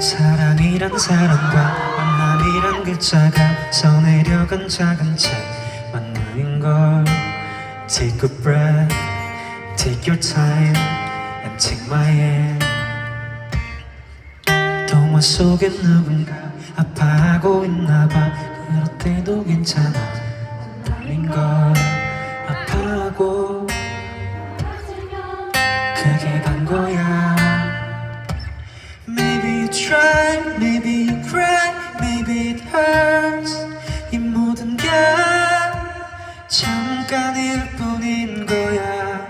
사랑이란 사람과 만남이란 글자가 써내려간 작은 책 만남인걸. Take a breath, take your time and take my hand. 동화 속에 누군가 아파하고 있나봐. 그럴 때도 괜찮아 아닌걸. 아파하고 그게 간 거야. Maybe you try, maybe you cry, maybe it hurts. 이 모든 게 잠깐일 뿐인 거야.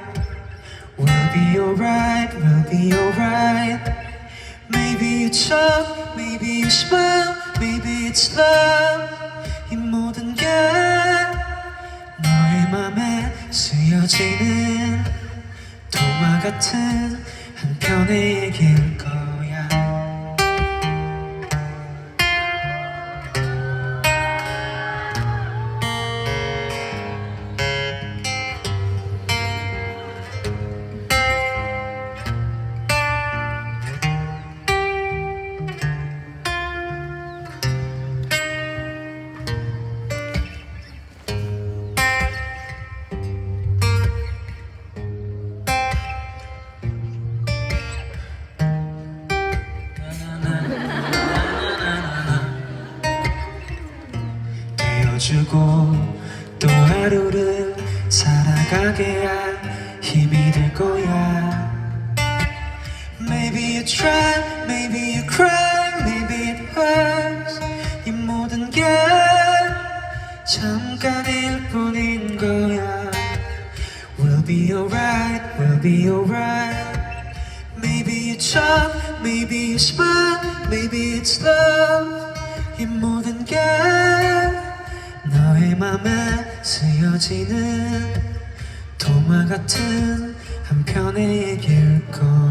We'll be alright, we'll be alright. Maybe you talk, maybe you smile, maybe it's love. 이 모든 게 너의 맘에 쓰여지는 동화 같은 한 편의 얘기일 거야. 주고 또 하루를 살아가게 할 힘이 될 거야. Maybe you try, maybe you cry, maybe it hurts. 이 모든 게 잠깐일 뿐인 거야. We'll be alright, we'll be alright. Maybe you talk, maybe you smile, maybe it's love. 이 모든 게 너의 맘에 쓰여지는 동화 같은 한 편의 얘기일 거야.